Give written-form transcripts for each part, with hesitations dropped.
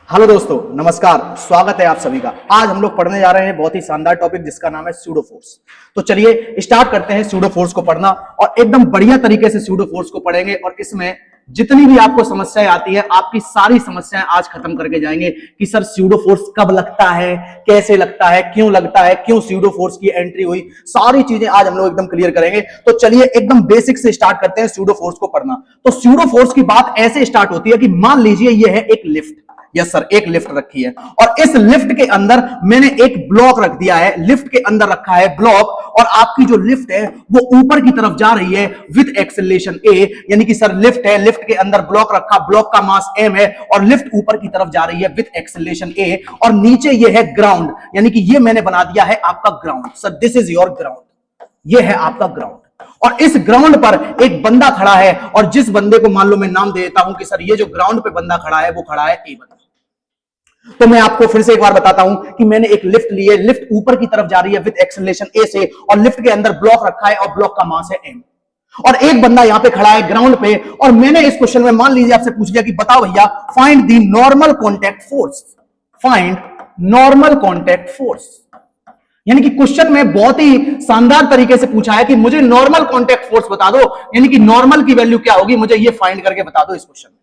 Hello दोस्तों, नमस्कार। स्वागत है आप सभी का। आज हम लोग पढ़ने जा रहे हैं बहुत ही शानदार टॉपिक जिसका नाम है स्यूडो फोर्स। तो चलिए स्टार्ट करते हैं स्यूडो फोर्स को पढ़ना और एकदम बढ़िया तरीके से स्यूडो फोर्स को पढ़ेंगे और इसमें जितनी भी आपको समस्याएं आती है आपकी सारी समस्याएं आज खत्म करके जाएंगे कि सर स्यूडो फोर्स कब लगता है, कैसे लगता है, क्यों स्यूडो फोर्स की एंट्री हुई, सारी चीजें आज हम लोग एकदम क्लियर करेंगे। तो चलिए एकदम बेसिक से स्टार्ट करते हैं स्यूडो फोर्स को पढ़ना। तो स्यूडो फोर्स की बात ऐसे स्टार्ट होती है कि मान लीजिए ये है एक लिफ्ट। यस सर, एक लिफ्ट रखी है और इस लिफ्ट के अंदर मैंने एक ब्लॉक रख दिया है। लिफ्ट के अंदर रखा है ब्लॉक और आपकी जो लिफ्ट है वो ऊपर की तरफ जा रही है विद एक्सेलरेशन ए। यानी कि सर लिफ्ट है, लिफ्ट के अंदर ब्लॉक रखा, ब्लॉक का मास m है और लिफ्ट ऊपर की तरफ जा रही है विद एक्सेलरेशन ए और नीचे ये है ग्राउंड। यानी कि ये मैंने बना दिया है आपका ground. Sir this is your ground, ये है आपका ग्राउंड और इस ग्राउंड पर एक बंदा खड़ा है और जिस बंदे को मान लो मैं नाम दे देता हूं कि सर ये जो ग्राउंड पे बंदा खड़ा है वो खड़ा है ए बंदा। तो मैं आपको फिर से एक बार बताता हूं कि मैंने एक लिफ्ट ली है, लिफ्ट ऊपर की तरफ जा रही है विद एक्सेलरेशन ए से और लिफ्ट के अंदर ब्लॉक रखा है और ब्लॉक का मास है m और एक बंदा यहां पे खड़ा है ग्राउंड पे और मैंने इस क्वेश्चन में मान लीजिए आपसे पूछ लिया कि बताओ भैया find the normal contact force, find normal contact force. यानी कि क्वेश्चन में बहुत ही शानदार तरीके से पूछा है कि मुझे नॉर्मल कांटेक्ट फोर्स बता दो, यानी कि नॉर्मल की वैल्यू क्या होगी मुझे ये फाइंड करके बता दो इस क्वेश्चन में।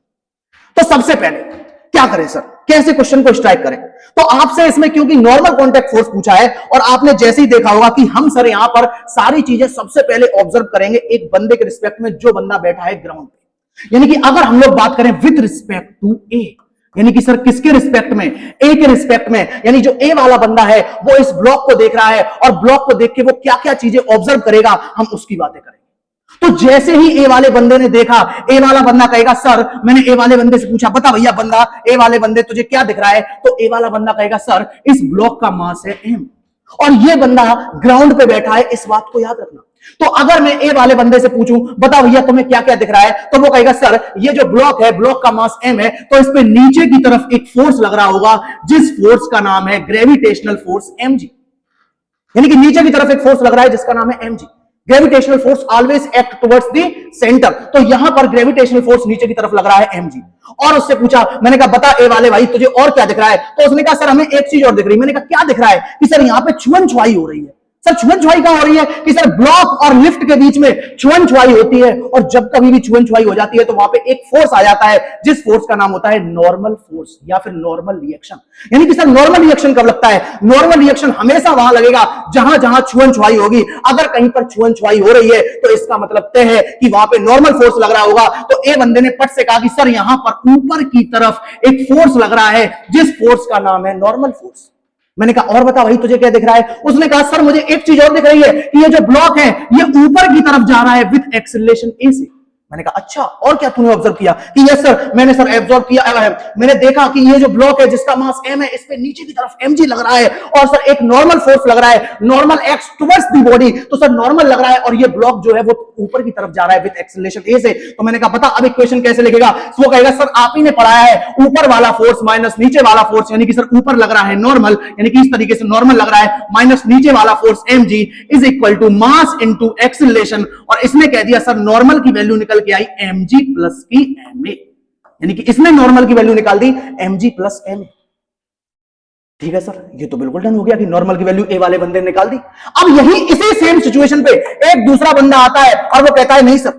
तो सबसे पहले क्या करें सर, कैसे क्वेश्चन को स्ट्राइक करें? तो आपसे इसमें क्योंकि नॉर्मल कांटेक्ट फोर्स पूछा है और आपने जैसे ही देखा होगा कि हम सर यहां पर सारी चीजें सबसे पहले ऑब्जर्व करेंगे एक बंदे के रिस्पेक्ट में जो बंदा बैठा है ग्राउंड पे। यानी कि अगर हम लोग बात करें विद रिस्पेक्ट टू ए, यानी कि सर किसके रिस्पेक्ट में? ए के रिस्पेक्ट में। यानी जो ए वाला बंदा है वो इस ब्लॉक को देख रहा है और ब्लॉक को देख के वो क्या क्या चीजें ऑब्जर्व करेगा हम उसकी बातें करेंगे। तो जैसे ही ए वाले बंदे ने देखा, ए वाला बंदा कहेगा सर, मैंने ए वाले बंदे से पूछा बता भैया बंदा ए वाले बंदे तुझे क्या दिख रहा है, तो ए वाला बंदा कहेगा सर इस ब्लॉक का मास है m और ये बंदा ग्राउंड पे बैठा है, इस बात को याद रखना। तो अगर मैं ए वाले बंदे से पूछूं बता भैया तुम्हें क्या क्या दिख रहा है, तो वो कहेगा सर ये जो ब्लॉक है ब्लॉक का मास m है तो इस पे नीचे की तरफ एक फोर्स लग रहा होगा जिस फोर्स का नाम है ग्रेविटेशनल फोर्स mg। यानी कि नीचे की तरफ एक फोर्स लग रहा है जिसका नाम है mg। Gravitational force always act towards the centre, तो यहां पर ग्रेविटेशनल फोर्स नीचे की तरफ लग रहा है mg। और उससे पूछा, मैंने कहा बता ए वाले भाई तुझे और क्या दिख रहा है, तो उसने कहा सर हमें एक चीज और दिख रही है। मैंने कहा क्या दिख रहा है? कि सर यहां पे छुअन छुआई हो रही है। सर छुअन छुआई कहां हो रही है? कि सर ब्लॉक और लिफ्ट के बीच में छुअन छुआई होती है और जब कभी भी छुअन छुआई हो जाती है तो वहां पे एक फोर्स आ जाता है जिस फोर्स का नाम होता है नॉर्मल फोर्स या फिर नॉर्मल रिएक्शन। यानी कि सर नॉर्मल रिएक्शन कब लगता है? नॉर्मल रिएक्शन हमेशा वहां लगेगा जहां जहां छुअन छुआई होगी। अगर कहीं पर छुअन छुआई हो रही है तो इसका मतलब तय है कि वहां पे नॉर्मल फोर्स लग रहा होगा। तो ए बंदे ने पट से कहा कि सर यहां पर ऊपर की तरफ एक फोर्स लग रहा है जिस फोर्स का नाम है नॉर्मल फोर्स। मैंने कहा और बता भाई तुझे क्या दिख रहा है? उसने कहा सर मुझे एक चीज और दिख रही है कि ये जो ब्लॉक है ये ऊपर की तरफ जा रहा है विद एक्सेलरेशन ए से। मैंने कहा अच्छा और क्या तूने ऑब्जर्व किया? कि यस सर मैंने सर ऑब्जर्व किया है, मैंने देखा कि ये जो ब्लॉक है जिसका मास m है इस पे नीचे की तरफ mg लग रहा है और सर एक नॉर्मल फोर्स लग रहा है, normal x towards the body. तो सर नॉर्मल लग रहा है और ये ब्लॉक जो है वो ऊपर की तरफ जा रहा है विद एक्सेलरेशन ए से। तो मैंने कहा बता अब इक्वेशन कैसे लिखेगा? वो कहेगा सर आप ही ने पढ़ाया है ऊपर वाला फोर्स माइनस नीचे वाला फोर्स, यानी कि सर ऊपर लग रहा है नॉर्मल, यानी कि इस तरीके से नॉर्मल लग रहा है, माइनस नीचे वाला force mg is equal to mass into acceleration. और इसने कह दिया सर नॉर्मल की वैल्यू निकल के आई mg प्लस की ma, यानी कि इसने नॉर्मल की वैल्यू निकाल दी mg प्लस ma। ठीक है सर, ये तो बिल्कुल डन हो गया कि नॉर्मल की वैल्यू ए वाले बंदे ने निकाल दी। अब यही इसी सेम सिचुएशन पे एक दूसरा बंदा आता है और वो कहता है नहीं सर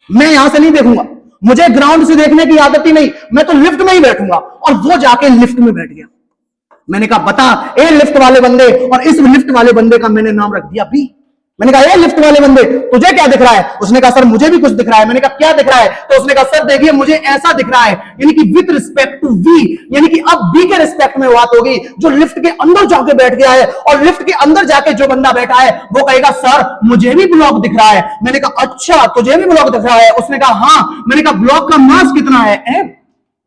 मैं यहां से नहीं देखूंगा, मुझे ग्राउंड से देखने की आदत ही नहीं, मैं तो लिफ्ट में ही बैठूंगा। और वो जाके लिफ्ट में बैठ गया। मैंने कहा बता ए लिफ्ट वाले बंदे, और इस लिफ्ट वाले बंदे का मैंने नाम रख दिया बी। मैंने कहा ए लिफ्ट वाले बंदे तुझे क्या दिख रहा है? उसने कहा सर मुझे भी कुछ दिख रहा है। मैंने कहा क्या दिख रहा है? तो उसने कहा सर देखिए मुझे ऐसा दिख रहा है, यानी कि विद रिस्पेक्ट टू वी, यानी कि अब बी के रिस्पेक्ट में बात होगी। जो लिफ्ट के अंदर जाके बैठ गया है और लिफ्ट के अंदर जाके जो बंदा बैठा है वो कहेगा सर मुझे भी ब्लॉक दिख रहा है। मैंने कहा अच्छा तुझे भी ब्लॉक दिख रहा है? उसने कहा हाँ। मैंने कहा ब्लॉक का मास कितना है m?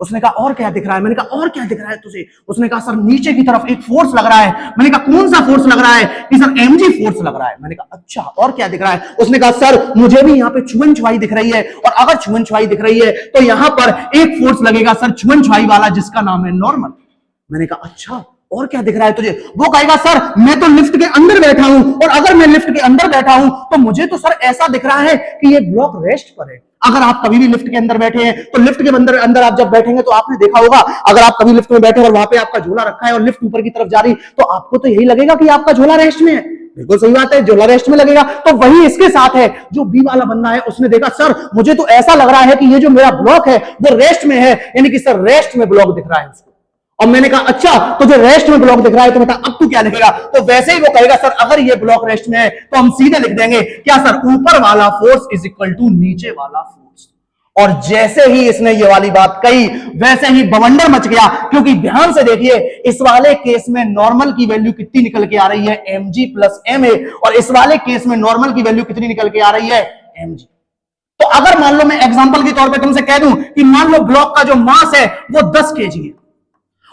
उसने कहा और क्या दिख रहा है? मैंने कहा और क्या दिख रहा है तुझे? उसने कहा सर नीचे की तरफ एक फोर्स लग रहा है। मैंने कहा कौन सा फोर्स लग रहा है? कि सर mg फोर्स लग रहा है। मैंने कहा अच्छा और क्या दिख रहा है? उसने कहा सर मुझे भी यहाँ पे छुअन छुआई दिख रही है, और अगर छुअन छुआई दिख रही है तो यहाँ पर एक फोर्स लगेगा सर छुअन छुआई वाला जिसका नाम है नॉर्मल। मैंने कहा अच्छा और क्या दिख रहा है तुझे? वो कहेगा सर मैं तो लिफ्ट के अंदर बैठा हूं, और अगर मैं लिफ्ट के अंदर बैठा हूं तो मुझे तो सर ऐसा दिख रहा है कि ये ब्लॉक रेस्ट पर है। अगर आप कभी भी लिफ्ट के अंदर बैठे हैं तो लिफ्ट के अंदर आप जब बैठेंगे तो आपने देखा होगा, अगर आप कभी लिफ्ट में बैठे और वहां पे आपका झोला रखा है और लिफ्ट ऊपर की तरफ जा रही, तो आपको तो यही लगेगा कि आपका झोला रेस्ट में है। बिल्कुल सही बात है, झोला रेस्ट में लगेगा। तो वही इसके साथ है। जो बी वाला बंदा है उसने देखा सर मुझे तो ऐसा लग रहा है कि ये जो मेरा ब्लॉक है वो रेस्ट में है, यानी कि सर रेस्ट में ब्लॉक दिख रहा है उसको। और मैंने कहा अच्छा तो जो रेस्ट में ब्लॉक दिख रहा है तो बता अब तू क्या लिखेगा? तो वैसे ही वो कहेगा सर अगर ये ब्लॉक रेस्ट में है तो हम सीधे लिख देंगे क्या सर, ऊपर वाला फोर्स इज इक्वल टू नीचे वाला फोर्स। और जैसे ही इसने ये वाली बात कही वैसे ही बवंडर मच गया, क्योंकि ध्यान से देखिए इस वाले केस में नॉर्मल की वैल्यू कितनी निकल के आ रही है, mg प्लस ma, और इस वाले केस में नॉर्मल की वैल्यू कितनी निकल के आ रही है, mg। तो अगर मान लो मैं एग्जांपल के तौर पे तुमसे कह दूं कि मान लो ब्लॉक का जो मास है वो 10 kg है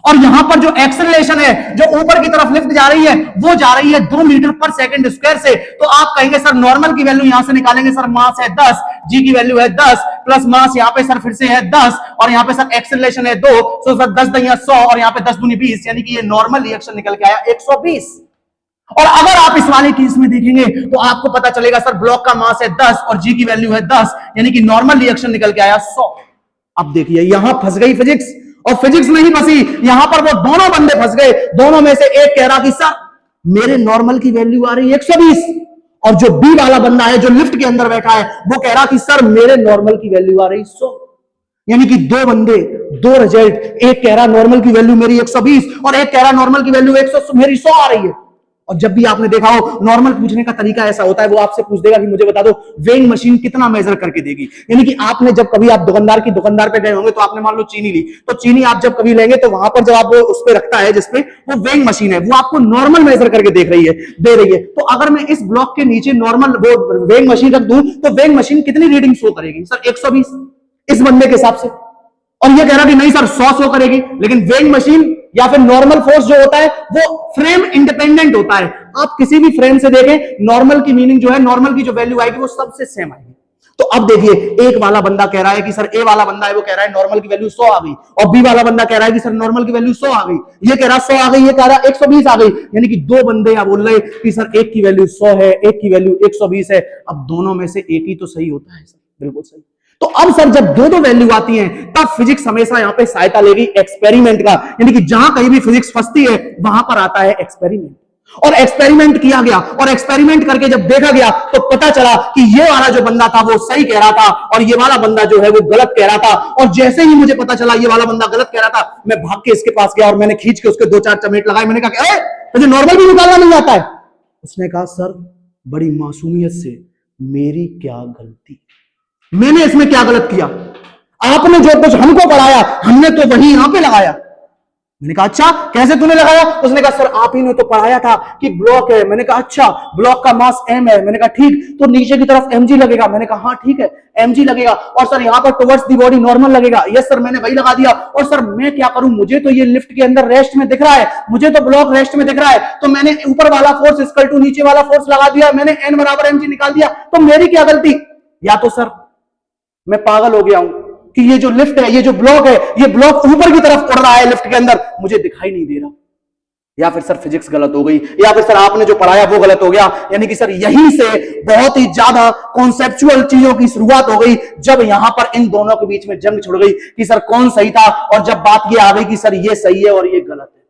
और यहां पर जो एक्सेलरेशन है जो ऊपर की तरफ लिफ्ट जा रही है वो जा रही है 2 मीटर पर सेकंड स्क्वायर से, तो आप कहेंगे सर नॉर्मल की वैल्यू यहां से निकालेंगे, सर मास है 10, जी की वैल्यू है 10 प्लस मास यहां पे सर फिर से है 10 और यहां पे सर एक्सेलरेशन है 2, तो सर 10 दुनी 100 और यहां पे 10 दूनी 20, यानी कि ये नॉर्मल रिएक्शन निकल के आया 120। और अगर आप इस वाले केस में देखेंगे तो आपको पता चलेगा सर ब्लॉक का मास है 10 और जी की वैल्यू है 10, यानी कि नॉर्मल रिएक्शन निकल के आया 100। अब देखिए यहां फंस गई फिजिक्स, और फिजिक्स नहीं फंसी, यहां पर वो दोनों बंदे फंस गए। दोनों में से एक कह रहा कि सर मेरे नॉर्मल की वैल्यू आ रही है 120, और जो बी वाला बंदा है जो लिफ्ट के अंदर बैठा है वो कह रहा कि सर मेरे नॉर्मल की वैल्यू आ रही 100। यानी कि दो बंदे, दो रिजल्ट, एक कह रहा नॉर्मल की वैल्यू मेरी 120 और एक कह रहा नॉर्मल की वैल्यू 100 मेरी 100 आ रही है। और जब भी आपने देखा हो नॉर्मल पूछने का तरीका ऐसा होता है, वो आपसे पूछ देगा कि मुझे बता दो वेइंग मशीन कितना मेजर करके देगी। यानी कि आपने जब कभी आप दुकानदार पे गए होंगे तो आपने मान लो चीनी ली, तो चीनी आप जब कभी लेंगे तो वहां पर जब आप उस पे रखता है जिसपे वो वेइंग मशीन है वो आपको नॉर्मल मेजर करके दे रही है। तो अगर मैं इस ब्लॉक के नीचे नॉर्मल वो वेइंग मशीन रख दूं तो वेइंग मशीन कितनी रीडिंग शो करेगी? सर 120 इस बंदे के हिसाब से। और ये कह रहा कि नहीं सर 100 शो करेगी, लेकिन वेइंग मशीन या फिर नॉर्मल फोर्स जो होता है वो फ्रेम इंडिपेंडेंट होता है। आप किसी भी फ्रेम से देखें नॉर्मल की मीनिंग जो है, नॉर्मल की जो वैल्यू आएगी वो सबसे सेम आएगी। तो अब देखिए एक वाला बंदा कह रहा है कि सर ए वाला बंदा है वो कह रहा है नॉर्मल की वैल्यू 100 आ गई, और बी वाला बंदा कह रहा है कि सर नॉर्मल की वैल्यू 100 आ गई। ये कह रहा 100 आ गई, ये कह रहा 120 आ गई, यानी कि दो बंदे यहां बोल रहे कि सर एक की वैल्यू 100 है, एक की वैल्यू 120 है। अब दोनों में से एक ही तो सही होता है सर, बिल्कुल सही। तो अब सर जब दो दो वैल्यू आती हैं तब फिजिक्स हमेशा यहां पे सहायता लेगी एक्सपेरिमेंट का, यानी कि जहां कहीं भी फिजिक्स फंसती है वहां पर आता है एक्सपेरिमेंट। और एक्सपेरिमेंट किया गया और एक्सपेरिमेंट करके जब देखा गया तो पता चला कि ये वाला जो बंदा था वो सही कह रहा था और ये वाला बंदा जो है वो गलत कह रहा था। और जैसे ही मुझे पता चला ये वाला बंदा गलत कह रहा था, मैं भाग के इसके पास गया और मैंने खींच के उसके 2-4 चमेट लगाए। मैंने कहा तुझे नॉर्मल भी निकालना नहीं आता है? उसने कहा सर बड़ी मासूमियत से मेरी क्या गलती, मैंने इसमें क्या गलत किया? आपने जो कुछ हमको पढ़ाया हमने तो वही यहां पे लगाया। मैंने कहा अच्छा कैसे तूने लगाया? उसने कहा सर आप ही ने तो पढ़ाया था कि ब्लॉक है। मैंने कहा अच्छा ब्लॉक का मास m है। मैंने कहा ठीक, तो नीचे की तरफ mg लगेगा। मैंने कहा हाँ ठीक है mg लगेगा, और सर यहाँ पर टुवर्ड्स दी बॉडी नॉर्मल लगेगा। यस सर मैंने वही लगा दिया। और सर मैं क्या करूं, मुझे तो ये लिफ्ट के अंदर रेस्ट में दिख रहा है, मुझे तो ब्लॉक रेस्ट में दिख रहा है, तो मैंने ऊपर वाला फोर्स इक्वल टू नीचे वाला फोर्स लगा दिया, मैंने n बराबर mg निकाल दिया। तो मेरी क्या गलती? या तो सर मैं पागल हो गया हूं कि ये जो लिफ्ट है, ये जो ब्लॉक है, ये ब्लॉक ऊपर की तरफ उड़ रहा है लिफ्ट के अंदर, मुझे दिखाई नहीं दे रहा, या फिर सर फिजिक्स गलत हो गई, या फिर सर आपने जो पढ़ाया वो गलत हो गया। यानी कि सर यहीं से बहुत ही ज्यादा कॉन्सेप्चुअल चीजों की शुरुआत हो गई, जब यहां पर इन दोनों के बीच में जंग छिड़ गई कि सर कौन सही था। और जब बात ये आ गई कि सर ये सही है और ये गलत है,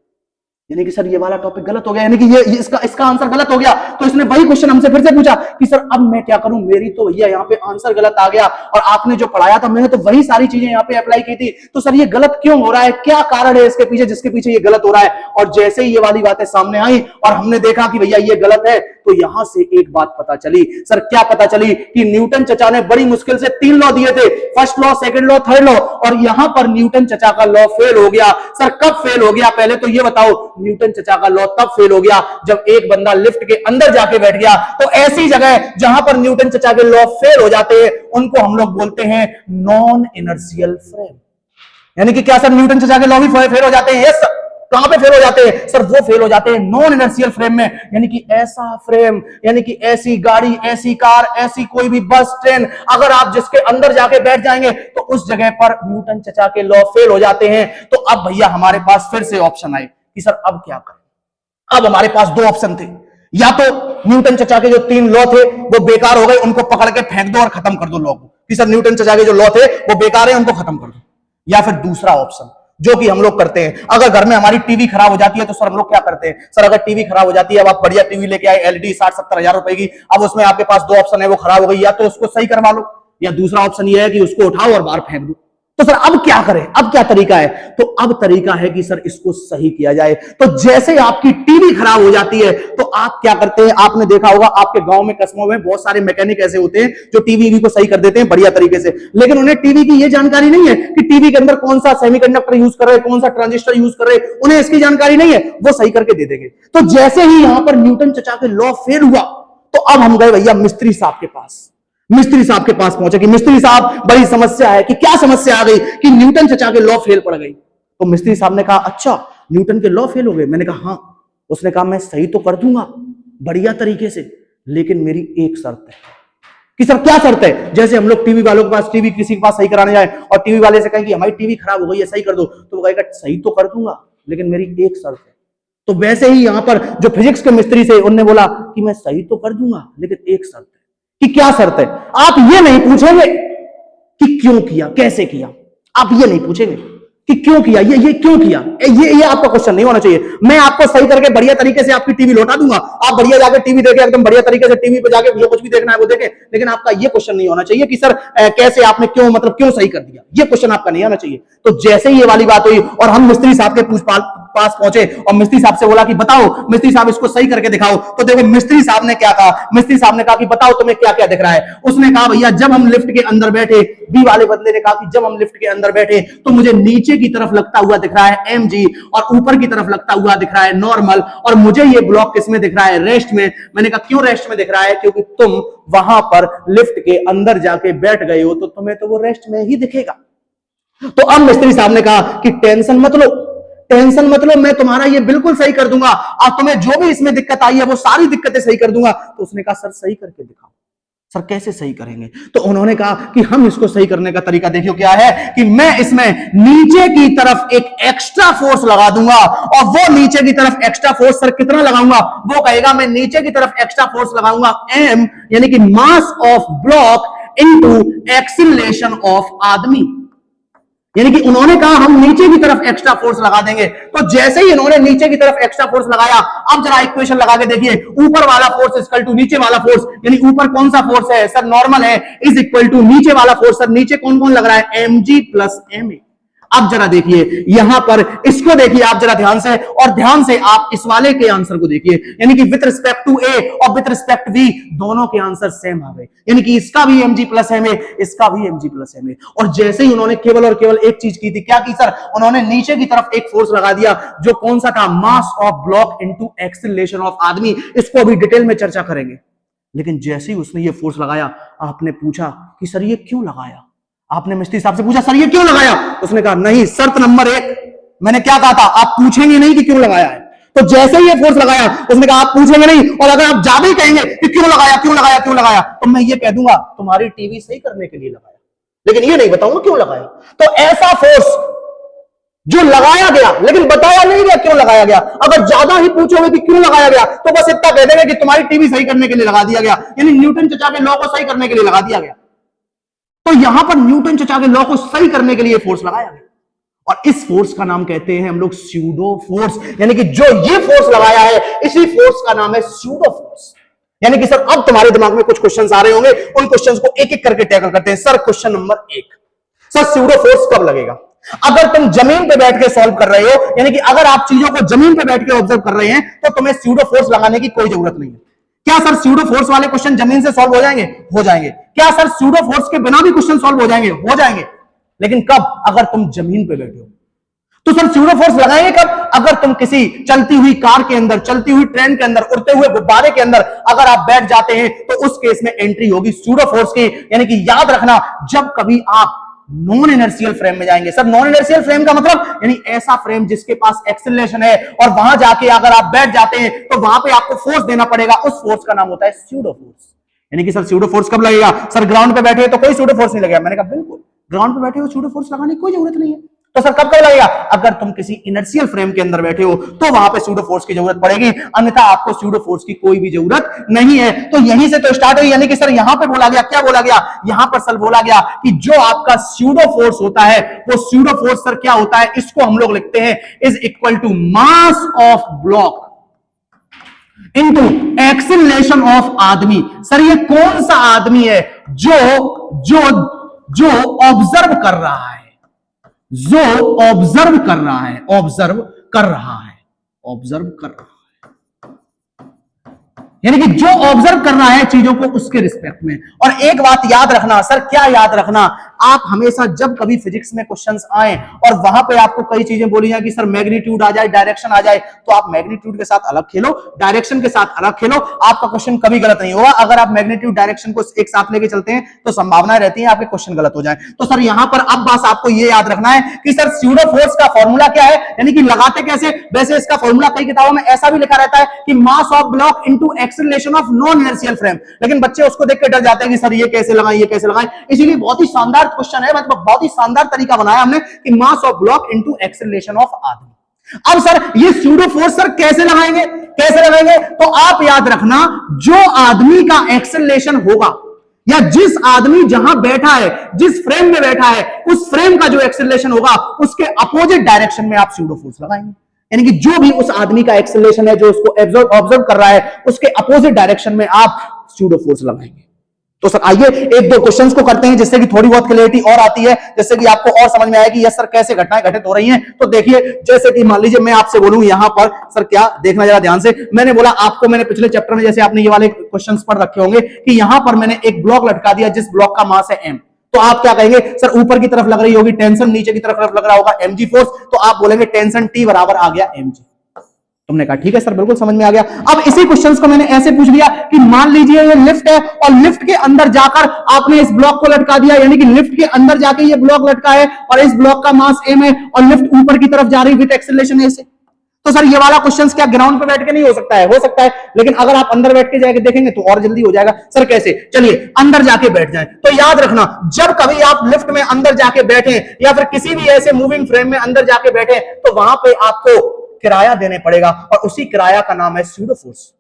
यानी कि सर ये वाला टॉपिक गलत हो गया, यानी कि ये इसका आंसर गलत हो गया, तो इसने वही क्वेश्चन हमसे फिर से पूछा कि सर अब मैं क्या करूं, मेरी तो भैया यहाँ पे आंसर गलत आ गया और आपने जो पढ़ाया था मैंने तो वही सारी चीजें यहाँ पे अप्लाई की थी, तो सर ये गलत क्यों हो रहा है, क्या कारण है इसके पीछे जिसके पीछे ये गलत हो रहा है। और जैसे ही ये वाली बातें सामने आई और हमने देखा कि भैया ये गलत है, तो यहां से एक बात पता चली। सर क्या पता चली? कि न्यूटन चचा ने बड़ी मुश्किल से 3 लॉ दिए थे, first law, second law, third law, और यहां पर न्यूटन चचा का लॉ फेल हो गया। सर कब फेल हो गया, पहले तो ये बताओ। न्यूटन चचा का लॉ तब फेल हो गया जब एक बंदा लिफ्ट के अंदर जाके बैठ गया। तो ऐसी जगह जहां पर न्यूटन चचा के लॉ फेल हो जाते हैं उनको हम लोग बोलते हैं नॉन इनर्शियल फ्रेम। यानी कि क्या सर न्यूटन चचा के लॉ भी फेल हो जाते हैं? Yes sir. कहां पे फेल हो जाते हैं? सर वो फेल हो जाते हैं नॉन इनर्शियल फ्रेम में। यानी कि ऐसा फ्रेम, यानी कि ऐसी गाड़ी, ऐसी कार, ऐसी कोई भी बस, ट्रेन, अगर आप जिसके अंदर जाके बैठ जाएंगे तो उस जगह पर न्यूटन चचा के लॉ फेल हो जाते हैं। तो अब भैया हमारे पास फिर से ऑप्शन आए कि सर अब क्या करें। अब हमारे पास 2 ऑप्शन थे, या तो न्यूटन चचा के जो 3 लॉ थे वो बेकार हो गए, उनको पकड़ के फेंक दो और खत्म कर दो लॉ को, कि सर न्यूटन चचा के जो लॉ थे वो बेकार है, उनको खत्म कर दो। या फिर दूसरा ऑप्शन जो कि हम लोग करते हैं, अगर घर में हमारी टीवी खराब हो जाती है तो सर हम लोग क्या करते हैं, सर अगर टीवी खराब हो जाती है, अब आप बढ़िया टीवी लेके आए एलईडी 60-70 हजार रुपए की, अब उसमें आपके पास दो ऑप्शन है, वो खराब हो गई, या तो उसको सही करवा लो, या दूसरा ऑप्शन ये है कि उसको उठाओ और बाहर फेंक दो। तो सर अब क्या करें, अब क्या तरीका है? तो अब तरीका है कि सर इसको सही किया जाए। तो जैसे आपकी टीवी खराब हो जाती है तो आप क्या करते हैं, आपने देखा होगा आपके गांव में कस्बों में बहुत सारे मैकेनिक ऐसे होते हैं जो टीवी को सही कर देते हैं बढ़िया तरीके से, लेकिन उन्हें टीवी की यह जानकारी नहीं है कि टीवी के अंदर कौन सा सेमीकंडक्टर यूज कर रहे हैं, कौन सा ट्रांजिस्टर यूज कर रहे हैं, उन्हें इसकी जानकारी नहीं है, वो सही करके दे देंगे। तो जैसे ही यहां पर न्यूटन चचा के लॉ फेल हुआ तो अब हम गए भैया मिस्त्री साहब के पास। मिस्त्री साहब के पास पहुंचे कि मिस्त्री साहब बड़ी समस्या है, कि क्या समस्या आ गई कि न्यूटन चचा के लॉ फेल पड़ गई। तो मिस्त्री साहब ने कहा अच्छा न्यूटन के लॉ फेल हो गए? मैंने कहा हाँ। उसने कहा मैं सही तो कर दूंगा बढ़िया तरीके से, लेकिन मेरी एक शर्त है। कि सर क्या शर्त है? जैसे हम लोग टीवी वालों के पास, टीवी किसी के पास सही कराने जाए और टीवी वाले से कहें कि हमारी टीवी खराब हो गई है, सही कर दो, तो वो कहेगा सही तो कर दूंगा लेकिन मेरी एक शर्त है। तो वैसे ही यहां पर जो फिजिक्स के मिस्त्री से उन्होंने बोला कि मैं सही तो कर दूंगा लेकिन एक शर्त है। कि क्या शर्त है? आप ये नहीं पूछेंगे कि क्यों किया, कैसे किया, आप ये नहीं पूछेंगे कि क्यों किया, ये क्यों किया, ये आपका क्वेश्चन नहीं होना चाहिए। मैं आपको सही करके बढ़िया तरीके से आपकी टीवी लौटा दूंगा, आप बढ़िया जाकर टीवी देखें, एकदम बढ़िया तरीके से टीवी पे जाके जो कुछ भी देखना है वो देखें, लेकिन आपका ये क्वेश्चन नहीं होना चाहिए कि सर कैसे आपने क्यों, मतलब क्यों सही कर दिया, ये क्वेश्चन आपका नहीं आना चाहिए। तो जैसे ही ये वाली बात हुई और हम मिस्त्री साहब के पास पहुंचे और मिस्त्री साहब से बोला कि बताओ मिस्त्री साहब इसको सही करके दिखाओ, तो देखो मिस्त्री साहब ने क्या कहा। मिस्त्री साहब ने कहा कि बताओ तुम्हें क्या क्या दिख रहा है। उसने कहा भैया जब हम लिफ्ट के अंदर बैठे, बी वाले बंदे ने कहा कि जब हम लिफ्ट के अंदर बैठे तो मुझे नीचे की तरफ लगता हुआ दिख रहा है mg और ऊपर की तरफ लगता हुआ दिख रहा है नॉर्मल, और मुझे ये ब्लॉक किसमें दिख रहा है, रेस्ट में। मैंने कहा क्यों रेस्ट में दिख रहा है? क्योंकि तुम वहां पर लिफ्ट के अंदर जाके बैठ गए हो तो तुम्हें तो वो रेस्ट में ही दिखेगा। तो अब मिस्त्री साहब ने कहा कि टेंशन मत लो, टेंशन मत लो, मैं तुम्हारा ये बिल्कुल सही कर दूंगा और तुम्हें जो भी इसमें दिक्कत आई है वो सारी दिक्कतें सही कर दूंगा। तो उसने कहा सर सही करके दिखाओ। सर कैसे सही करेंगे? तो उन्होंने कहा कि हम इसको सही करने का तरीका देखियो क्या है कि मैं इसमें नीचे की तरफ एक एक्स्ट्रा फोर्स लगा दूंगा, और वो नीचे की तरफ एक्स्ट्रा फोर्स सर कितना लगाऊंगा? वो कहेगा मैं नीचे की तरफ एक्स्ट्रा फोर्स लगाऊंगा m, यानी कि मास of block into acceleration of आदमी। यानी कि उन्होंने कहा हम नीचे की तरफ एक्स्ट्रा फोर्स लगा देंगे। तो जैसे ही इन्होंने नीचे की तरफ एक्स्ट्रा फोर्स लगाया, अब जरा इक्वेशन लगा के देखिए, ऊपर वाला फोर्स इक्वल टू नीचे वाला फोर्स, यानी ऊपर कौन सा फोर्स है सर, नॉर्मल है, इज इक्वल टू नीचे वाला फोर्स, सर नीचे कौन कौन लग रहा है, mg प्लस ma। अब जरा देखिए यहां पर, इसको देखिए आप जरा ध्यान से, और ध्यान से आप इस वाले के आंसर को देखिए, यानी कि विद रिस्पेक्ट टू ए और विद रिस्पेक्ट बी दोनों के आंसर सेम आ गए, यानी कि इसका भी mg प्लस ma, इसका भी mg प्लस ma। और जैसे ही उन्होंने केवल और केवल एक चीज की थी, क्या की सर, उन्होंने नीचे की तरफ एक फोर्स लगा दिया जो कौन सा था, मास of block into acceleration of आदमी। इसको अभी डिटेल में चर्चा करेंगे। लेकिन जैसे ही उसने ये फोर्स लगाया, आपने पूछा कि सर ये क्यों लगाया? आपने मिस्त्री साहब से पूछा सर ये क्यों लगाया? उसने कहा नहीं, शर्त नंबर 1, मैंने क्या कहा था, आप पूछेंगे नहीं कि क्यों लगाया है। तो जैसे ही ये फोर्स लगाया, उसने कहा आप पूछेंगे नहीं, और अगर आप ज्यादा ही कहेंगे कि क्यों लगाया क्यों लगाया क्यों लगाया, तो मैं ये कह दूंगा तुम्हारी टीवी सही करने के लिए लगाया, लेकिन ये नहीं बताऊंगा क्यों लगाया। तो ऐसा फोर्स जो लगाया गया लेकिन बताया नहीं गया क्यों लगाया गया, अगर ज्यादा ही पूछोगे कि क्यों लगाया गया तो बस इतना कह देंगे कि तुम्हारी टीवी सही करने के लिए लगा दिया गया, यानी न्यूटन चचा के लॉ को सही करने के लिए लगा दिया गया। तो यहां पर न्यूटन चचा के लॉ को सही करने के लिए फोर्स लगाया गया, और इस फोर्स का नाम कहते हैं हम लोग स्यूडो फोर्स, यानी कि जो ये फोर्स लगाया है इसी फोर्स का नाम है स्यूडो फोर्स। यानी कि सर अब तुम्हारे दिमाग में कुछ क्वेश्चंस आ रहे होंगे, उन क्वेश्चंस को एक एक करके टैकल करते हैं। Sir question number 1, sir pseudo force कब लगेगा? अगर तुम जमीन पे बैठ के सॉल्व कर रहे हो, यानी कि अगर आप चीजों को जमीन पे बैठ के ऑब्जर्व कर रहे हैं, तो तुम्हें स्यूडो फोर्स लगाने की कोई जरूरत नहीं है। क्या सर स्यूडो फोर्स वाले क्वेश्चन जमीन से सॉल्व हो जाएंगे? हो जाएंगे। क्या सर स्यूडो फोर्स के बिना भी क्वेश्चन सॉल्व हो जाएंगे? हो जाएंगे। लेकिन कब? अगर तुम जमीन पे बैठे हो। तो सर स्यूडो फोर्स लगाएंगे कब? अगर तुम किसी चलती हुई कार के अंदर, चलती हुई ट्रेन के अंदर, उड़ते हुए गुब्बारे के अंदर अगर आप बैठ जाते हैं तो उस केस में एंट्री होगी स्यूडो फोर्स की। यानी कि याद रखना, जब कभी आप नॉन इनर्शियल फ्रेम में जाएंगे, सर नॉन इनर्शियल फ्रेम का मतलब यानी ऐसा फ्रेम जिसके पास एक्सीलरेशन है, और वहां जाके अगर आप बैठ जाते हैं तो वहां पे आपको फोर्स देना पड़ेगा, उस फोर्स का नाम होता है स्यूडो फोर्स। यानी कि सर स्यूडो फोर्स कब लगेगा? सर ग्राउंड पे बैठे तो कोई स्यूडो फोर्स नहीं लगेगा। मैंने कहा बिल्कुल, ग्राउंड पे बैठे हो स्यूडो फोर्स लगाने की कोई जरूरत नहीं है। तो सर कब कब लगेगा? अगर तुम किसी इनर्शियल फ्रेम के अंदर बैठे हो तो वहां पे स्यूडो फोर्स की जरूरत पड़ेगी, अन्यथा आपको स्यूडो फोर्स की कोई भी जरूरत नहीं है। तो यहीं से तो स्टार्ट हुई, यानी कि सर यहां पे बोला गया, क्या बोला गया? यहां पर सर बोला गया कि जो आपका स्यूडो फोर्स होता है वो स्यूडो फोर्स सर क्या होता है, इसको हम लोग लिखते हैं is equal to mass of block into acceleration of आदमी। सर ये कौन सा आदमी है जो जो जो ऑब्जर्व कर रहा है, जो ऑब्जर्व कर रहा है, ऑब्जर्व कर रहा है, ऑब्जर्व कर रहा है, यानी कि जो ऑब्जर्व कर रहा है चीजों को उसके रिस्पेक्ट में। और एक बात याद रखना, सर क्या याद रखना, आप हमेशा जब कभी फिजिक्स में क्वेश्चंस आए और वहां पे आपको कई चीजें बोली जाए कि सर मैग्नीट्यूड आ जाए, डायरेक्शन आ जाए, तो आप मैग्नीट्यूड के साथ अलग खेलो, डायरेक्शन के साथ अलग खेलो, आपका क्वेश्चन कभी गलत नहीं होगा। अगर आप मैग्नीट्यूड डायरेक्शन को एक साथ लेके चलते हैं तो संभावना रहती है आपके क्वेश्चन गलत हो जाए। तो सर यहां पर अब बस आपको यह याद रखना है कि सर स्यूडो फोर्स का फॉर्मूला क्या है, यानी कि लगाते कैसे। वैसे इसका फॉर्मूला कई किताबों में ऐसा भी लिखा रहता है कि मास of block into acceleration of non inertial frame, लेकिन बच्चे उसको देख के डर जाते हैं कि सर ये कैसे लगाएं, ये कैसे लगाएं। इसीलिए बहुत ही शानदार क्वेश्चन है, मतलब बहुत ही शानदार तरीका बनाया हमने कि मास of block into acceleration of आदमी। अब सर ये स्यूडो फोर्स सर कैसे लगाएंगे, कैसे लगाएंगे? तो आप याद रखना, जो आदमी का एक्सीलरेशन होगा या जिस आदमी जहां बैठा है, जिस फ्रेम में बैठा है, उस फ्रेम का जो एक्सीलरेशन होगा उसके अपोजिट डायरेक्शन में आप स्यूडो फोर्स लगाएंगे। यानी कि जो भी उस आदमी का एक्सीलरेशन है, जो उसको ऑब्जर्व कर रहा है, उसके अपोजिट डायरेक्शन में आप स्यूडो फोर्स लगाएंगे। तो सर आइए एक दो क्वेश्चंस को करते हैं जिससे कि थोड़ी बहुत क्लैरिटी और आती है, जिससे कि आपको और समझ में आएगी यस सर कैसे घटनाएं घटित हो रही हैं। तो देखिए, जैसे कि मान लीजिए मैं आपसे बोलूं यहां पर, सर क्या देखना जरा ध्यान से, मैंने बोला आपको, मैंने पिछले चैप्टर में जैसे आपने ये वाले क्वेश्चंस पढ़ रखे होंगे कि यहां पर मैंने एक ब्लॉक लटका दिया जिस ब्लॉक का मास है m, तो आप क्या कहेंगे? सर ऊपर की तरफ लग रही होगी टेंशन, नीचे की तरफ लग रहा होगा mg फोर्स, तो आप बोलेंगे टेंशन T बराबर आ गया mg। तुमने कहा ठीक है सर बिल्कुल समझ में आ गया। अब इसी क्वेश्चंस को मैंने ऐसे पूछ लिया कि मान लीजिए ये लिफ्ट है और लिफ्ट के अंदर जाकर आपने इस ब्लॉक को लटका दिया, यानी कि लिफ्ट के अंदर जाके ये ब्लॉक लटका है और इस ब्लॉक का मास m है और लिफ्ट ऊपर की तरफ जा रही विद एक्सीलरेशन a से। तो सर ये वाला क्वेश्चंस क्या ग्राउंड पे बैठ के नहीं हो सकता है? हो सकता है, लेकिन अगर आप अंदर बैठ के जाके देखेंगे तो और जल्दी हो जाएगा। सर कैसे? चलिए अंदर जाके बैठ जाएं। तो याद रखना, जब कभी आप लिफ्ट में अंदर जाके बैठे या फिर किसी भी ऐसे मूविंग फ्रेम में अंदर जाके बैठे तो वहां पे आपको किराया देने पड़ेगा और उसी किराया का नाम है स्यूडो फोर्स।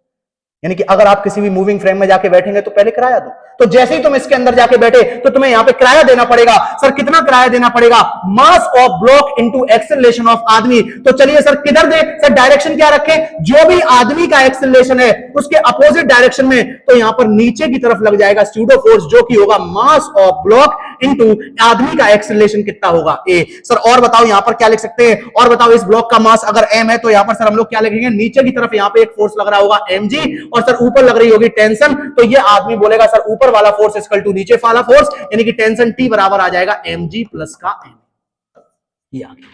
यानी कि अगर आप किसी भी मूविंग फ्रेम में जाके बैठेंगे तो पहले किराया दो, तो जैसे ही तुम इसके अंदर जाके बैठे तो तुम्हें यहां पे किराया देना पड़ेगा। सर कितना किराया देना पड़ेगा? मास of block into acceleration of आदमी। तो चलिए सर किधर दे, सर डायरेक्शन क्या रखें? जो भी आदमी का एक्सीलरेशन है उसके अपोजिट डायरेक्शन में, तो यहां पर नीचे की तरफ लग जाएगा स्यूडो फोर्स, जो कि होगा मास ऑफ ब्लॉक इनटू आदमी का एक्सीलरेशन कितना होगा a। सर और बताओ यहां पर क्या लिख सकते हैं? और बताओ इस ब्लॉक का मास अगर m है तो यहां पर सर हम लोग क्या लिखेंगे? नीचे की तरफ यहां पे एक फोर्स लग रहा होगा mg और सर ऊपर लग रही होगी टेंशन, तो ये आदमी बोलेगा सर ऊपर वाला फोर्स इक्वल टू नीचे वाला फोर्स, यानी कि टेंशन T बराबर आ जाएगा mg प्लस का m। ये आ गया।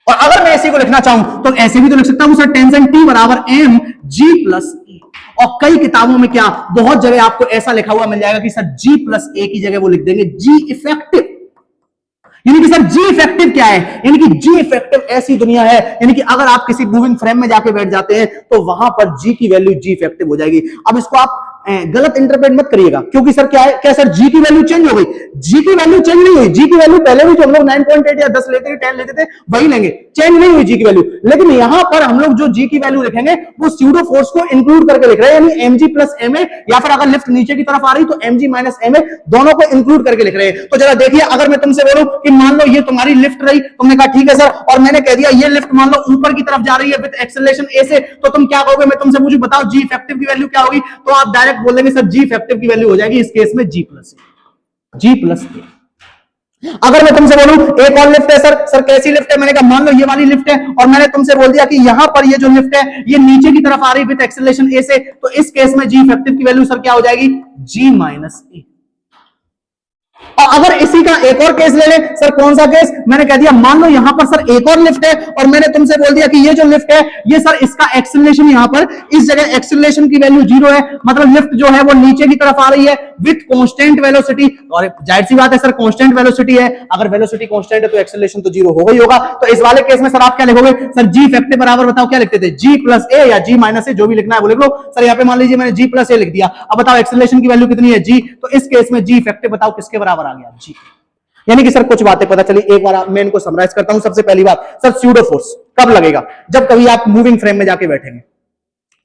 और अगर मैं इसी को लिखना चाहूं तो ऐसे भी तो लिख सकता हूं सर टेंशन T बराबर mg प्लस a। और कई किताबों में क्या बहुत जगह आपको ऐसा लिखा हुआ मिल जाएगा कि सर g प्लस a की जगह वो लिख देंगे g इफेक्टिव। यानी कि सर जी इफेक्टिव क्या है? यानी कि जी इफेक्टिव ऐसी दुनिया है, यानी कि अगर आप किसी मूविंग फ्रेम में जाके बैठ जाते हैं तो वहां पर जी की वैल्यू जी इफेक्टिव हो जाएगी। अब इसको आप गलत इंटरप्रेट मत करिएगा, क्योंकि सर क्या है, क्या सर जी की वैल्यू चेंज हो गई? जी की वैल्यू चेंज नहीं हुई। जी की वैल्यू पहले भी जो हम लोग 9.8 या 10 लेते थे, 10 लेते थे, वही लेंगे, चेंज नहीं हुई जी की वैल्यू। लेकिन यहां पर हम लोग जो जी की वैल्यू लिखेंगे वो स्यूडो फोर्स को इंक्लूड करके लिख रहे हैं, यानी mg प्लस ma, या फिर अगर लिफ्ट नीचे की तरफ आ रही तो mg माइनस ma, दोनों को इंक्लूड करके लिख रहे हैं। तो जरा देखिए, अगर मैं तुमसे बोलूं कि मान लो ये तुम्हारी लिफ्ट रही, तुमने कहा ठीक है सर, और मैंने कह दिया ये लिफ्ट मान लो ऊपर की तरफ जा रही है विद एक्सेलरेशन a से, तो तुम क्या कहोगे? मैं तुमसे पूछूं बताओ जी इफेक्टिव की वैल्यू क्या होगी, तो आप डायरेक्ट बोल देंगे सर जी इफेक्टिव की वैल्यू हो जाएगी इस केस में g प्लस a। अगर मैं तुमसे बोलूं एक और लिफ्ट है सर, सर कैसी लिफ्ट है? मैंने कहा मान लो ये वाली लिफ्ट है और मैंने तुमसे बोल दिया कि यहां पर ये जो लिफ्ट है ये नीचे की तरफ आ रही विद एक्सेलरेशन a से, तो इस केस में जी इफेक्टिव की वैल्यू सर क्या हो जाएगी? g minus a। और अगर इसी का एक और केस ले लें, सर कौन सा केस? मैंने कह दिया मान लो यहां पर सर एक और लिफ्ट है और मैंने तुमसे बोल दिया कि ये जो लिफ्ट है ये सर इसका एक्सेलरेशन यहां पर इस जगह एक्सेलरेशन की वैल्यू 0 है, मतलब लिफ्ट जो है वो नीचे की तरफ आ रही है विद कांस्टेंट वेलोसिटी। और जाहिर सी बात है सर कांस्टेंट वेलोसिटी है, अगर वेलोसिटी कांस्टेंट है तो एक्सेलरेशन तो 0 होगा ही होगा। तो इस वाले केस में सर आप क्या लिखोगे? सर जी इफेक्टिव बराबर बताओ क्या लिखते थे? g प्लस a या g माइनस a, जो भी लिखना है वो लिख लो। सर यहाँ पे मान लीजिए मैंने g प्लस a लिख दिया, अब बताओ एक्सेलरेशन की वैल्यू कितनी है? g, तो इस केस में g इफेक्टिव बताओ किसके बराबर आ गया? g। यानी कि सर कुछ बातें पता चली, एक बार मैं इनको समराइज करता हूं। सबसे पहली बात सर, स्यूडो फोर्स कब लगेगा? जब कभी आप मूविंग फ्रेम में जाके बैठेंगे।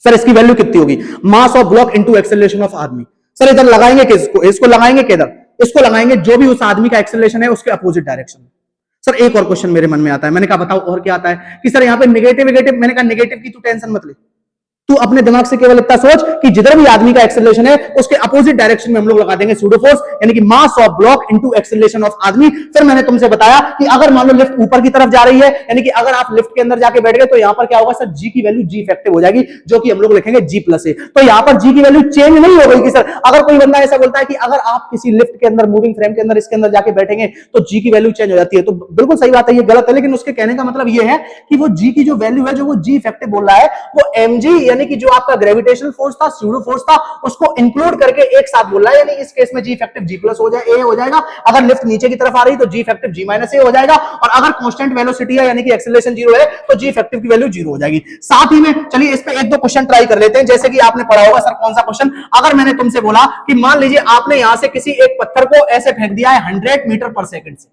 सर इसकी वैल्यू कितनी होगी? मास of block into acceleration of आदमी। सर इधर लगाएंगे किसको? इसको लगाएंगे किधर? इसको लगाएंगे जो भी उस आदमी का एक्सेलरेशन है उसके अपोजिट डायरेक्शन में। सर एक और क्वेश्चन मेरे मन में आता है, मैंने कहा बताओ और क्या आता है कि सर यहाँ पे नेगेटिव नेगेटिव, मैंने कहा नेगेटिव की तू टेंशन मत ले, तू अपने दिमाग से केवल इतना सोच कि जिधर भी आदमी का एक्सेलरेशन है उसके अपोजिट डायरेक्शन में हम लोग लगा देंगे सूडो फोर्स, यानी कि मास of block into acceleration of आदमी। फिर मैंने तुमसे बताया कि अगर मान लो लिफ्ट ऊपर की तरफ जा रही है, यानी कि अगर आप लिफ्ट के अंदर जाके बैठ गए तो यहां पर क्या होगा सर, जी की वैल्यू जी इफेक्टिव हो जाएगी, जो कि हम लोग लिखेंगे जी प्लस ए। तो यहां पर जी की वैल्यू चेंज नहीं हो गई कि सर, अगर कोई बंदा ऐसा बोलता है कि अगर आप किसी लिफ्ट के अंदर, मूविंग फ्रेम के अंदर, इसके अंदर जाके बैठेंगे तो जी की वैल्यू चेंज हो जाती है, तो बिल्कुल सही बात है, ये गलत है। लेकिन उसके कहने का मतलब ये है कि वो जी की जो वैल्यू है, जो वो जी इफेक्टिव बोल रहा है, वो एम जी, यानी कि जो आपका ग्रेविटेशनल फोर्स था, स्यूडो फोर्स था, उसको इंक्लूड करके एक साथ बोल रहा है। यानी इस केस में जी इफेक्टिव जी प्लस हो जाए ए हो जाएगा, अगर लिफ्ट नीचे की तरफ आ रही तो जी इफेक्टिव जी माइनस ए हो जाएगा, और अगर कांस्टेंट वेलोसिटी है यानी कि एक्सेलरेशन जीरो है तो जी इफेक्टिव की वैल्यू जीरो हो जाएगी। साथ ही में चलिए इस पे एक दो क्वेश्चन ट्राई कर लेते हैं। जैसे कि आपने पढ़ा होगा, सर कौन सा क्वेश्चन? अगर मैंने तुमसे बोला कि मान लीजिए आपने यहां से किसी एक पत्थर को ऐसे फेंक दिया है 100 मीटर पर सेकंड से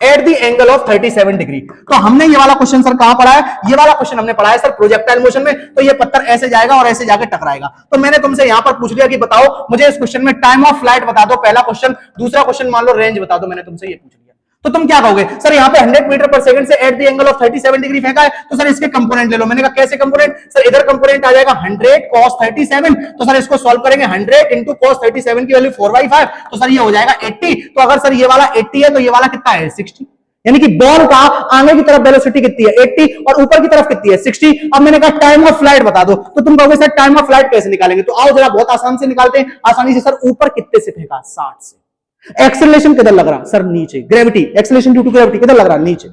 at the angle of 37 degree, तो हमने ये वाला क्वेश्चन सर कहां पढ़ा है? ये वाला क्वेश्चन हमने पढ़ा है सर प्रोजेक्टाइल मोशन में। तो ये पत्थर ऐसे जाएगा और ऐसे जाके टकराएगा। तो मैंने तुमसे यहां पर पूछ लिया कि बताओ मुझे इस क्वेश्चन में टाइम ऑफ फ्लाइट बता दो, पहला क्वेश्चन। दूसरा क्वेश्चन मान लो रेंज बता दो, मैंने तुमसे ये पूछ लिया। तो तुम क्या कहोगे? सर यहाँ पे 100 मीटर पर सेकंड से at the angle of 37 degree फेंका है, तो सर इसके कंपोनेंट ले लो। मैंने कहा कैसे कंपोनेंट? सर इधर कंपोनेंट आ जाएगा 100 cos 37, तो सर इसको सॉल्व करेंगे 100 into cos 37 की वैल्यू 4/5, तो सर ये हो जाएगा 80। तो अगर सर ये वाला 80 है तो ये वाला कितना है? 60। यानी कि बॉल का आगे की तरफ वेलोसिटी कितनी है? 80, और ऊपर की तरफ कितनी है? 60। अब मैंने कहा टाइम ऑफ फ्लाइट बता दो, तो तुम कहोगे सर टाइम ऑफ फ्लाइट कैसे निकालेंगे? तो आओ जरा बहुत आसान से निकालते हैं। आसानी से सर, ऊपर कितने से फेंका? 60 से। एक्सेलरेशन किधर लग रहा? सर नीचे। Gravity, acceleration due to gravity किधर लग रहा? नीचे।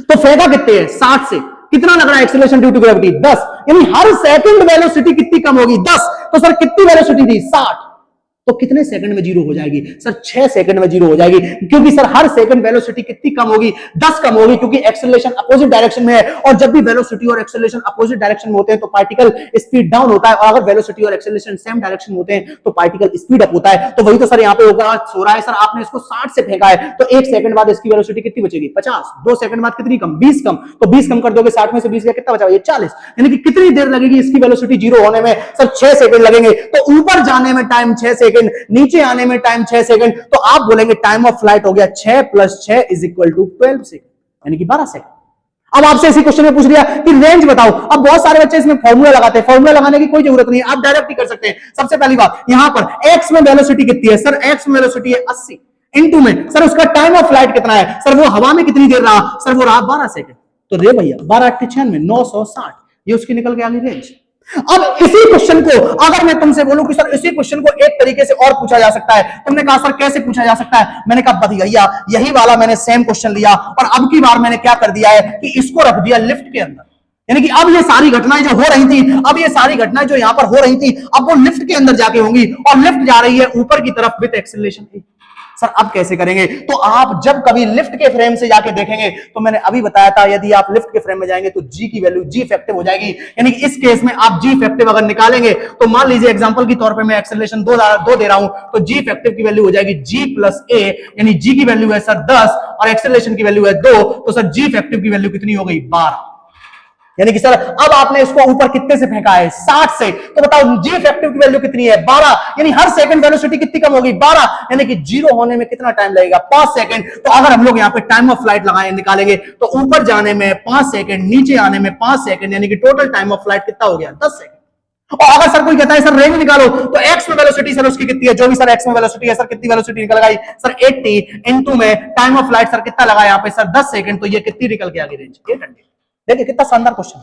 तो फेंका कितने है? 60 से। कितना लग रहा है एक्सेलरेशन ड्यू टू ग्रेविटी? 10। यानी हर सेकंड वेलोसिटी कितनी कम होगी? 10। तो सर कितनी वेलोसिटी थी? 60। तो कितने सेकंड में जीरो हो जाएगी? सर 6 सेकंड में जीरो हो जाएगी, क्योंकि सर हर सेकंड वेलोसिटी कितनी कम होगी? 10 कम होगी, क्योंकि एक्सेलरेशन अपोजिट डायरेक्शन में है, और जब भी वेलोसिटी और एक्सेलरेशन अपोजिट डायरेक्शन में होते हैं तो पार्टिकल स्पीड डाउन होता है, और अगर वेलोसिटी और एक्सेलरेशन सेम डायरेक्शन में होते हैं तो पार्टिकल स्पीड अप होता है। तो वही तो सर यहाँ पे होगा, सो रहा है सर, आपने इसको 60 से फेंका है तो 1 सेकंड बाद इसकी वेलोसिटी कितनी बचेगी? 50। 2 सेकंड बाद कितनी कम? 20 कम। तो 20 कम कर दोगे 60 में से 20 कितना बचा? ये 40। यानी कि कितनी देर लगेगी इसकी वेलोसिटी जीरो होने में? सर 6 सेकंड लगेंगे। तो ऊपर जाने में टाइम 6 सेकंड, नीचे आने में टाइम 6 सेकंड, तो आप बोलेंगे टाइम ऑफ फ्लाइट हो गया 6 + 6 = 12 सेकंड, यानी कि 12 सेकंड। अब आपसे इसी क्वेश्चन में पूछ लिया कि रेंज बताओ। अब बहुत सारे बच्चे इसमें फॉर्मूला लगाते हैं, फॉर्मूला लगाने की कोई जरूरत नहीं है, आप डायरेक्ट ही कर सकते हैं। सबसे पहली बात, यहां पर एक्स में वेलोसिटी कितनी है? सर एक्स में वेलोसिटी है 80, इनटू में सर उसका टाइम ऑफ फ्लाइट कितना है? सर वो हवा में कितनी देर रहा? सर वो रहा 12 सेकंड। तो रे भैया 12 × 96 960, ये उसकी निकल के आ गई रेंज। अब इसी क्वेश्चन को अगर मैं तुमसे बोलूं कि सर इसी क्वेश्चन को एक तरीके से और पूछा जा सकता है, तुमने कहा सर कैसे पूछा जा सकता है? मैंने कहा भैया यही वाला मैंने सेम क्वेश्चन लिया, और अब की बार मैंने क्या कर दिया है कि इसको रख दिया लिफ्ट के अंदर। यानी कि अब ये सारी घटनाएं जो हो रही थी, अब ये सारी घटनाएं जो यहां पर हो रही थी, अब वो लिफ्ट के अंदर जाके होंगी, और लिफ्ट जा रही है ऊपर की तरफ विद एक्सेलरेशन। सर अब कैसे करेंगे? तो आप जब कभी लिफ्ट के फ्रेम से जाके देखेंगे, तो मैंने अभी बताया था, यदि आप लिफ्ट के फ्रेम में जाएंगे तो जी की वैल्यू जी इफेक्टिव हो जाएगी। यानी कि इस केस में आप जी इफेक्टिव अगर निकालेंगे, तो मान लीजिए एग्जांपल के तौर पे मैं एक्सेलरेशन 2 दे रहा हूं, तो जी इफेक्टिव की वैल्यू हो जाएगी जी प्लस ए, यानी जी की वैल्यू है सर 10 और एक्सेलरेशन की वैल्यू है 2, तो सर जी इफेक्टिव की वैल्यू कितनी हो गई? 12। यानी कि सर अब आपने इसको ऊपर कितने से फेंका है? 60 से। तो बताओ जी इफेक्टिव की वैल्यू कितनी है? 12। यानी हर सेकंड वेलोसिटी कितनी कम होगी? 12। यानी कि जीरो होने में कितना टाइम लगेगा? 5 सेकंड। तो अगर हम लोग यहाँ पे टाइम ऑफ फ्लाइट लगाए निकालेंगे, तो ऊपर जाने में 5 सेकंड, नीचे आने में 5 सेकंड, यानी कि टोटल टाइम ऑफ फ्लाइट कितना हो गया? 10 सेकंड। और अगर सर कोई कहता है सर रेंज निकालो, तो एक्स में वेलोसिटी सर उसकी कितनी है? जो भी सर एक्स में वेलोसिटी है सर, कितनी वेलोसिटी निकल गई? सर 80 इनटू में टाइम ऑफ फ्लाइट सर कितना लगा यहाँ पे? Sir 10 second. तो ये कितनी निकल के आ गई रेंज? 800। देखिए कितना शानदार क्वेश्चन।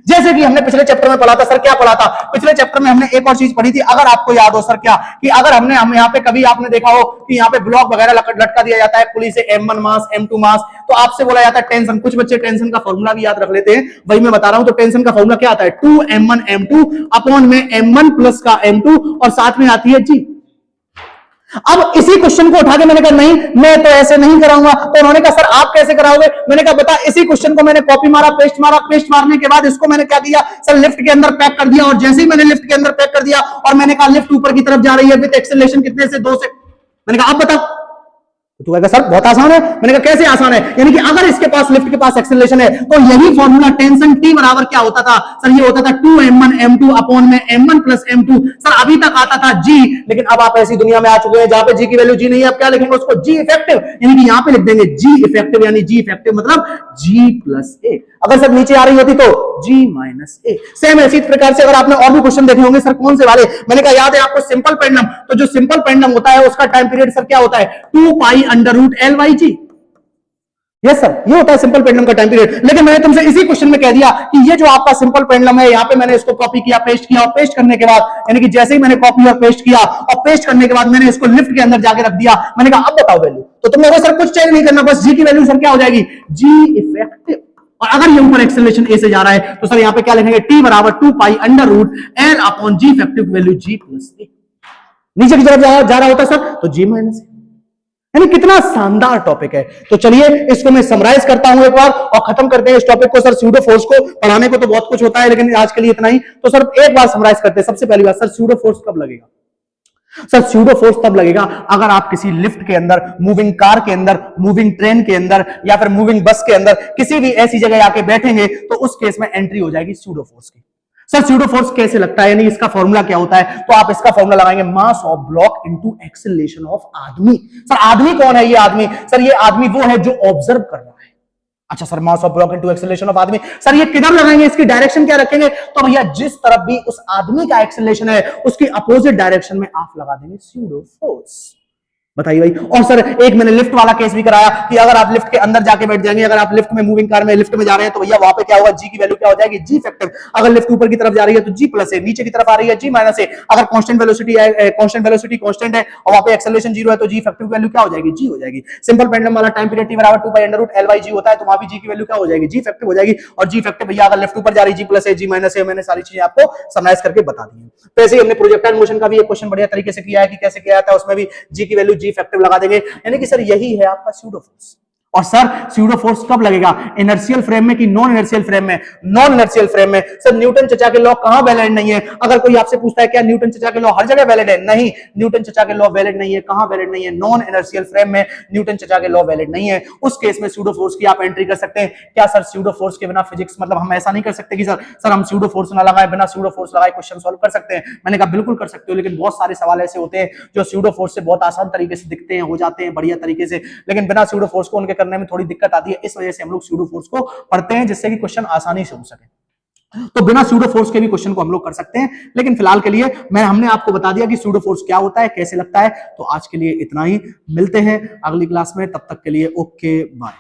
जैसे कि हमने पिछले चैप्टर में पढ़ा था सर, क्या पढ़ा था पिछले चैप्टर में? हमने एक और चीज पढ़ी थी, अगर आपको याद हो सर, क्या कि अगर हम यहाँ पे कभी आपने देखा हो कि यहाँ पे ब्लॉक वगैरह लटका दिया जाता है पुली से, M1 मास M2 मास, तो आपसे बोला जाता है टेंशन। कुछ बच्चे टेंशन का फॉर्मूला भी याद रख लेते हैं, वही मैं बता रहा हूं। तो टेंशन का फॉर्मूला क्या आता है? 2m1 m2 अपॉन में m1 प्लस का m2, और साथ में आती है जी। अब इसी क्वेश्चन को उठा के मैंने कहा नहीं, मैं तो ऐसे नहीं कराऊंगा। तो उन्होंने कहा सर आप कैसे कराओगे? मैंने कहा बता, इसी क्वेश्चन को मैंने कॉपी मारा, पेस्ट मारा, पेस्ट मारने के बाद इसको मैंने क्या किया सर? लिफ्ट के अंदर पैक कर दिया। और जैसे ही मैंने लिफ्ट के अंदर पैक कर दिया, और मैंने कहा लिफ्ट ऊपर की तरफ जा रही है विद एक्सेलरेशन कितने से? 2 से। मैंने कहा अब बताओ। तो कहेगा सर बहुत आसान है। मैंने कहा कैसे आसान है? यानी कि अगर इसके पास लिफ्ट के पास एक्सेलरेशन है तो यही फॉर्मूला टेंशन टी बराबर क्या होता था सर? ये होता था 2m1 m2 अपॉन में m1 प्लस m2। सर अभी तक आता था g, लेकिन अब आप ऐसी दुनिया में आ चुके हैं जहां पे g की वैल्यू g नहीं है। अब क्या लिखेंगे उसको? g इफेक्टिव, यानी कि यहां पे लिख देंगे g इफेक्टिव, यानी g इफेक्टिव मतलब g प्लस a। अगर सर नीचे आ रही होती तो g माइनस a। सेम इसी प्रकार से अगर आपने और भी क्वेश्चन देखे होंगे, सर कौन से वाले? मैंने कहा याद है आपको सिंपल पेंडुलम, तो जो सिंपल पेंडुलम होता है उसका टाइम पीरियड सर क्या होता है? 2 pi under root L by G. Yes sir, ये होता है सिंपल पेंडुलम का टाइम पीरियड। लेकिन मैंने तुमसे इसी क्वेश्चन में कह दिया कि ये जो आपका सिंपल पेंडुलम है, यहां पे मैंने इसको कॉपी किया, पेस्ट किया, और पेस्ट करने के बाद यानी कि जैसे ही मैंने कॉपी और पेस्ट किया और पेस्ट करने के बाद मैंने इसको लिफ्ट के अंदर जाके रख दिया। मैंने कहा अब बताओ वैल्यू, तो तुमने कहा सर कुछ चेंज नहीं करना, बस जी की वैल्यू सर क्या हो जाएगी? जी इफेक्टिव। और अगर ये ऊपर एक्सेलरेशन ए से जा रहा है तो सर यहां पे क्या लिखेंगे? टी बराबर 2 pi under root L upon g effective value g plus a. नीचे की तरफ जा रहा होता सर तो जी माइनस ए। यानी कितना शानदार टॉपिक है। तो चलिए इसको मैं समराइज करता हूं एक बार और खत्म करते हैं इस टॉपिक को। सर स्यूडो फोर्स को पढ़ाने को तो बहुत कुछ होता है, लेकिन आज के लिए इतना ही। तो सर एक बार समराइज करते हैं। सबसे पहली बात, सर स्यूडो फोर्स कब लगेगा? सर स्यूडो फोर्स तब लगेगा अगर आप किसी लिफ्ट के अंदर, मूविंग कार के अंदर, मूविंग ट्रेन के अंदर या फिर मूविंग बस के अंदर किसी भी ऐसी जगह आके बैठेंगे तो उस केस में एंट्री हो जाएगी स्यूडो फोर्स की। सर स्यूडो फोर्स कैसे लगता है, यानी इसका फॉर्मूला क्या होता है? तो आप इसका फॉर्मूला लगाएंगे मास of block into acceleration of आदमी। सर आदमी कौन है? ये आदमी, सर ये आदमी वो है जो ऑब्जर्व कर रहा है। अच्छा sir, mass of block into acceleration of आदमी, सर ये किधर लगाएंगे? इसकी डायरेक्शन क्या रखेंगे? तो भैया जिस तरफ भी उस आदमी का एक्सेलरेशन है उसकी अपोजिट डायरेक्शन में आप लगा देंगे स्यूडो फोर्स। बताइए भाई। और सर एक मैंने लिफ्ट वाला केस भी कराया कि अगर आप लिफ्ट के अंदर जाके बैठ जाएंगे, अगर आप लिफ्ट में, मूविंग कार में लिफ्ट में जा रहे हैं तो भैया वहां पे क्या होगा? जी की वैल्यू क्या हो जाएगी? जी इफेक्टिव। अगर लिफ्ट ऊपर की तरफ जा रही है तो जी प्लस है, नीचे की तरफ आ रही है जी माइनस है। अगर कांस्टेंट वेलोसिटी है, कांस्टेंट वेलोसिटी कांस्टेंट है और वहां पे एक्सेलरेशन 0 है तो जी इफेक्टिव वैल्यू क्या हो जाएगी? जी हो जाएगी। सिंपल पेंडुलम वाला टाइम पीरियड टी बराबर 2 pi under root L by g होता है, तो वहां भी जी की वैल्यू क्या हो जाएगी? जी इफेक्टिव हो जाएगी। और जी इफेक्टिव भैया अगर लिफ्ट ऊपर जा रही जी प्लस है, जी माइनस है, मैंने सारी चीजें आपको समराइज करके बता दी है। तो ऐसे ही हमने प्रोजेक्टाइल मोशन का भी एक क्वेश्चन बढ़िया तरीके से किया है कि कैसे किया जाता है, उसमें भी जी की वैल्यू जी इफेक्टिव लगा देंगे। यानी कि सर यही है आपका स्यूडो फोर्स। और सर स्यूडो फोर्स कब लगेगा? इनर्शियल फ्रेम में कि नॉन इनर्शियल फ्रेम में? नॉन इनर्शियल फ्रेम में। सर न्यूटन चचा के लॉ कहां वैलिड नहीं है? अगर कोई आपसे पूछता है क्या न्यूटन चचा के लॉ हर जगह वैलिड है? नहीं, न्यूटन चचा के लॉ वैलिड नहीं है। कहां वैलिड नहीं है? नॉन इनर्शियल फ्रेम में न्यूटन चचा के लॉ वैलिड नहीं है। उस केस में स्यूडो फोर्स की आप एंट्री कर सकते हैं। क्या सर स्यूडो फोर्स के बिना फिजिक्स, मतलब हम ऐसा नहीं कर सकते कि सर हम स्यूडो फोर्स ना लगाए, बिना स्यूडो फोर्स लगाए क्वेश्चन सॉल्व कर सकते हैं? मैंने कहा बिल्कुल कर सकते हो, लेकिन बहुत सारे सवाल ऐसे होते हैं जो स्यूडो फोर्स से बहुत आसान तरीके से दिखते हैं, हो जाते हैं बढ़िया तरीके से, लेकिन बिना स्यूडो फोर्स को उनके करने में थोड़ी दिक्कत आती है। इस वजह से हम लोग स्यूडो फोर्स को पढ़ते हैं जिससे कि क्वेश्चन आसानी से हो सके। तो बिना स्यूडो फोर्स के भी क्वेश्चन को हम लोग कर सकते हैं, लेकिन फिलहाल के लिए हमने आपको बता दिया कि स्यूडो फोर्स क्या होता है, कैसे लगता है। तो आज के लिए इतना ही, मिलते हैं अगली क्लास में, तब तक के लिए ओके बाय।